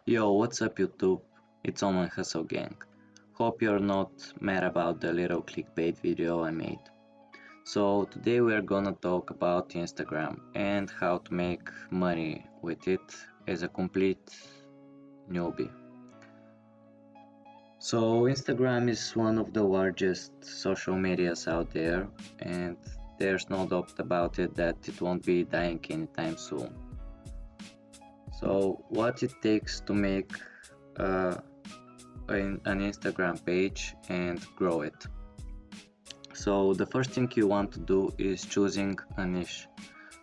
Yo, what's up YouTube? It's Online Hustle Gang. Hope you're not mad about the little clickbait video I made. So today we're gonna talk about Instagram and how to make money with it as a complete newbie. So Instagram is one of the largest social medias out there, and there's no doubt about it that it won't be dying anytime soon. So what it takes to make an Instagram page and grow it. So the first thing you want to do is choosing a niche,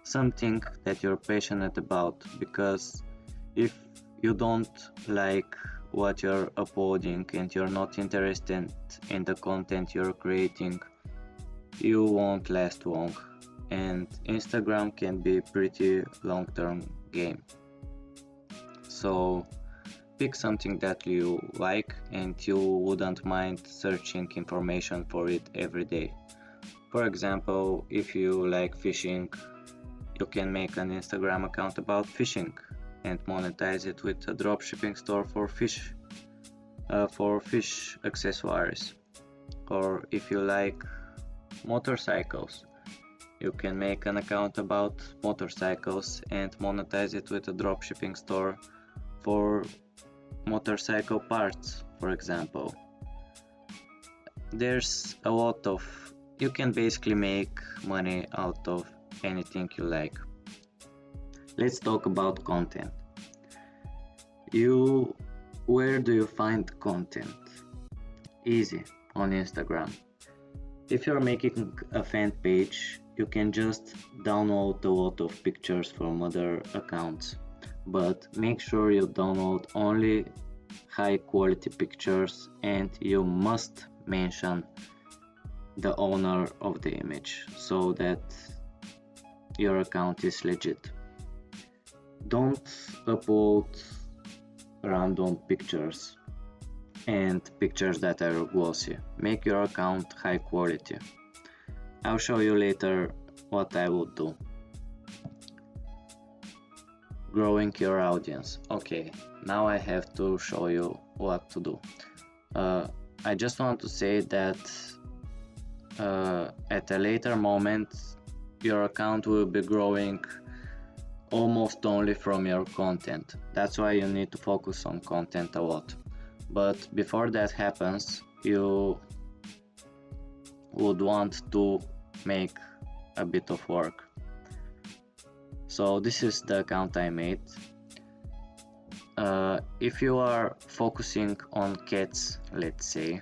something that you're passionate about, because if you don't like what you're uploading and you're not interested in the content you're creating, you won't last long, and Instagram can be pretty long-term game. So pick something that you like and you wouldn't mind searching information for it every day. For example, if you like fishing, you can make an Instagram account about fishing and monetize it with a dropshipping store for fish accessories. Or if you like motorcycles, you can make an account about motorcycles and monetize it with a dropshipping store for motorcycle parts, for example. There's a lot of, you can basically make money out of anything you like. Let's talk about content. Where do you find content? Easy, on Instagram. If you're making a fan page, you can just download a lot of pictures from other accounts, but make sure you download only high quality pictures and you must mention the owner of the image so that your account is legit. Don't upload random pictures and pictures that are glossy. Make your account high quality. I'll show you later what I would do. Growing your audience. Okay, now I have to show you what to do. I just want to say that at a later moment your account will be growing almost only from your content. That's why you need to focus on content a lot. But before that happens, you would want to make a bit of work. So this is the account I made. If you are focusing on cats, let's say,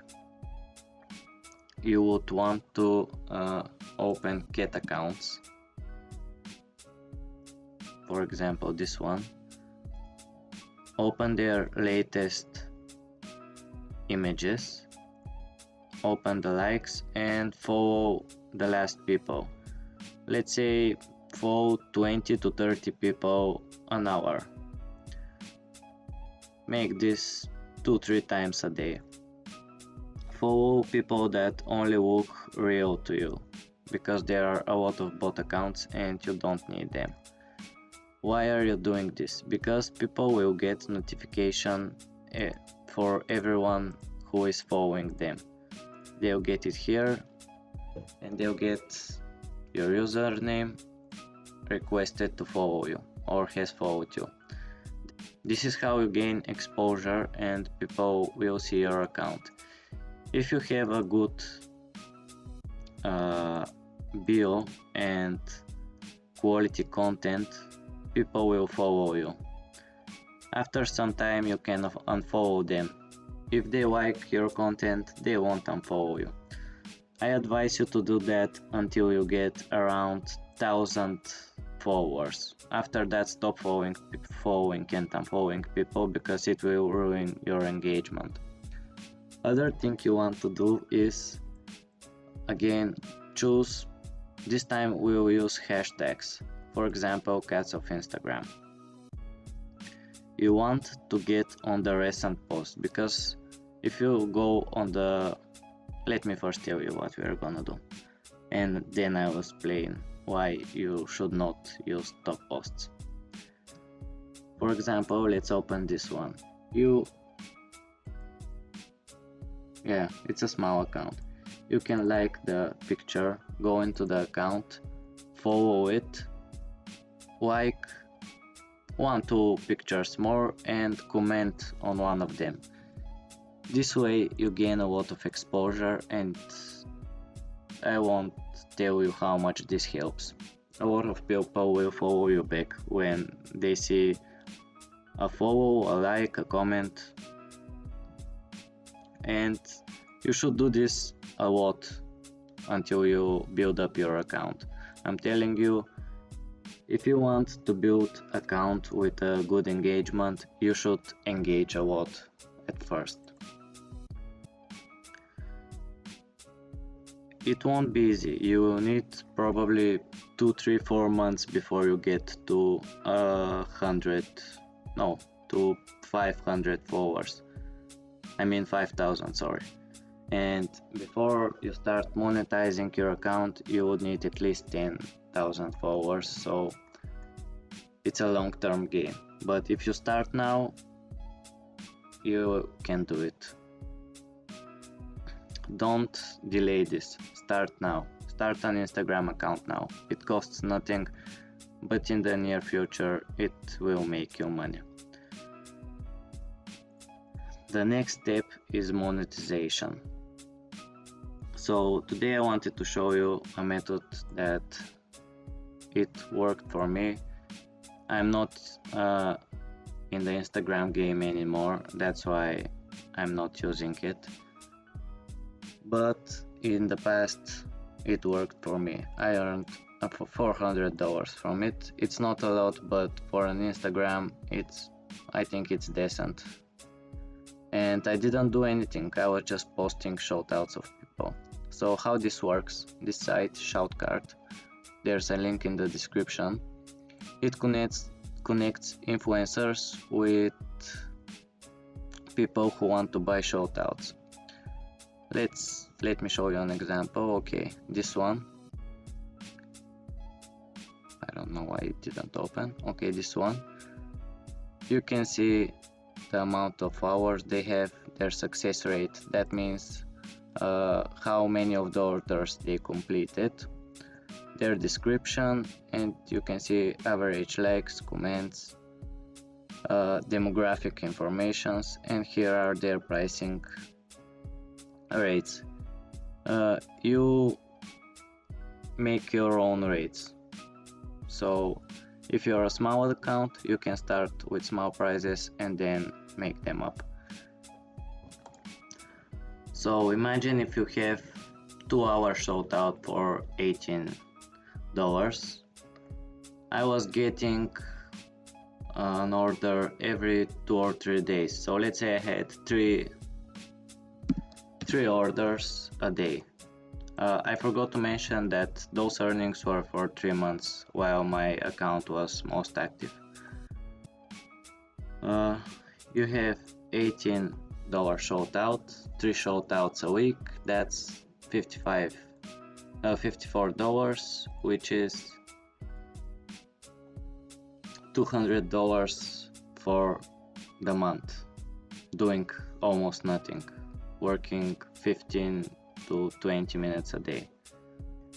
you would want to open cat accounts. For example, this one. Open their latest images, open the likes and follow the last people. Let's say follow 20 to 30 people an hour. Make this 2-3 times a day. Follow people that only look real to you, because there are a lot of bot accounts and you don't need them. Why are you doing this? Because people will get notification for everyone who is following them. They'll get it here and they'll get your username requested to follow you or has followed you. This is how you gain exposure and people will see your account. If you have a good bio and quality content, people will follow you. After some time you can unfollow them. If they like your content, they won't unfollow you. I advise you to do that until you get around 1,000 followers. After that, stop following and unfollowing people, because it will ruin your engagement. Other thing you want to do is, again, choose, this time we will use hashtags. For example, cats of Instagram. You want to get on the recent post, because if you go on the, let me first tell you what we are gonna do, and then I will explain why you should not use top posts. For example, let's open this one. You, yeah, it's a small account. You can like the picture, go into the account, follow it, like one, two pictures more, and comment on one of them. This way you gain a lot of exposure, and I won't tell you how much this helps. A lot of people will follow you back when they see a follow, a like, a comment, and you should do this a lot until you build up your account. I'm telling you, if you want to build account with a good engagement, you should engage a lot at first. It won't be easy. You will need probably 2, 3, 4 months before you get to 500 followers. I mean 5,000, sorry. And before you start monetizing your account, you would need at least 10,000 followers, so it's a long-term game. But if you start now, you can do it. Don't delay this. Start now. Start an Instagram account now. It costs nothing, but in the near future it will make you money. The next step is monetization. So today I wanted to show you a method that it worked for me. I'm not in the Instagram game anymore, that's why I'm not using it. But in the past it worked for me. I earned $400 from it. It's not a lot, but for an Instagram I think it's decent. And I didn't do anything, I was just posting shoutouts of people. So how this works, this site, Shoutcart, there's a link in the description. It connects influencers with people who want to buy shoutouts. Let me show you an example. Okay, this one. I don't know why it didn't open. Okay, this one. You can see the amount of hours they have, their success rate. That means how many of the orders they completed, their description, and you can see average likes, comments, demographic informations, and here are their pricing rates. You make your own rates. So if you're a small account, you can start with small prices and then make them up. So imagine if you have 2-hour shoutout for $18. I was getting an order every 2 or 3 days. So let's say I had three orders a day. I forgot to mention that those earnings were for 3 months while my account was most active. You have $18 shoutout, 3 shoutouts a week, that's $54, which is $200 for the month, doing almost nothing, working 15 to 20 minutes a day.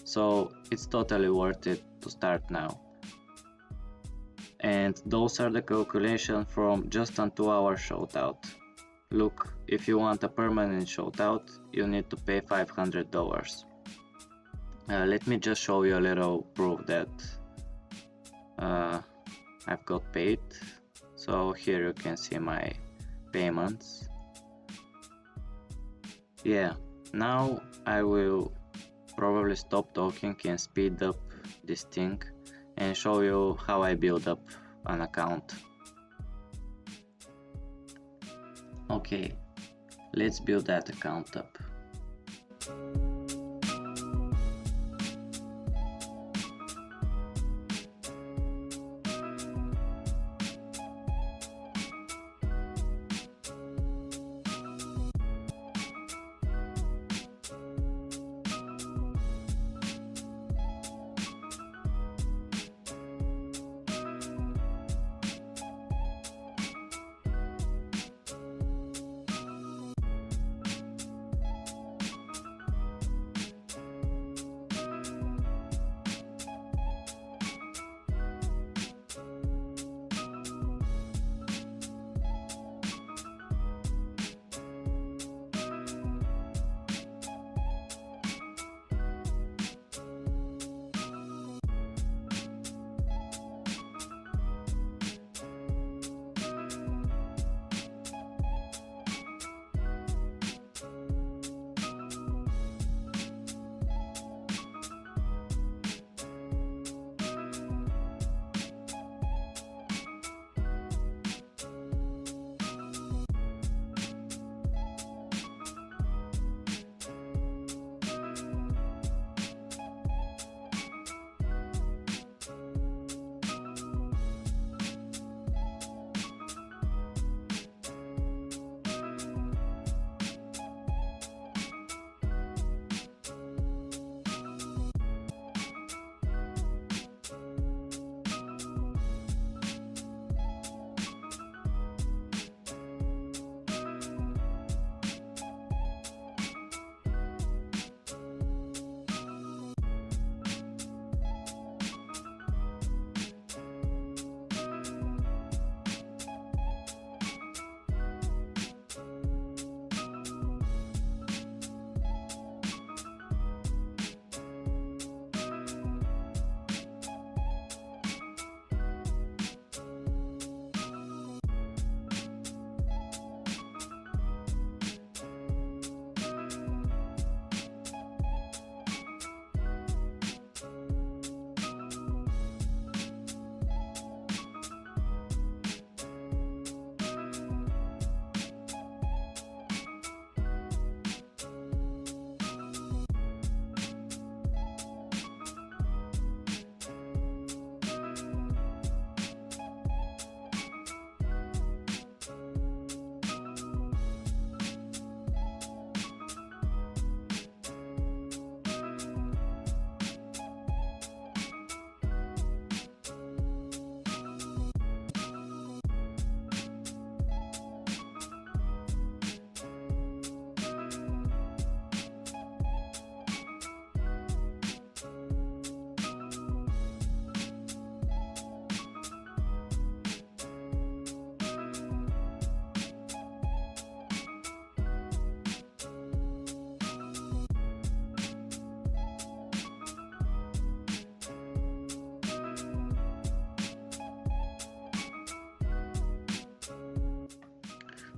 So it's totally worth it to start now. And those are the calculations from just a 2-hour shoutout. Look, if you want a permanent shoutout, you need to pay $500. Let me just show you a little proof that I've got paid. So here you can see my payments. Yeah, now I will probably stop talking and speed up this thing and show you how I build up an account. Okay, let's build that account up.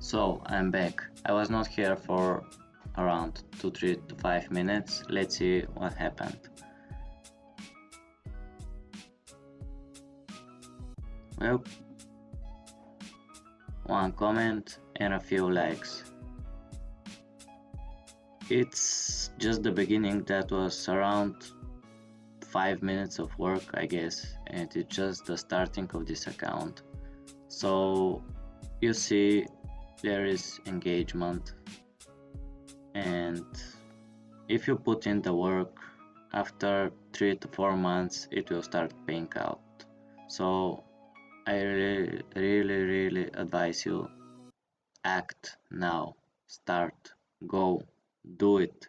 So I'm back. I was not here for around 2, 3 to 5 minutes. Let's see what happened. Well, one comment and a few likes. It's just the beginning. That was around 5 minutes of work, I guess, and it's just the starting of this account. So you see there is engagement, and if you put in the work, after 3 to 4 months it will start paying out. So I really advise you, act now, start, go, do it.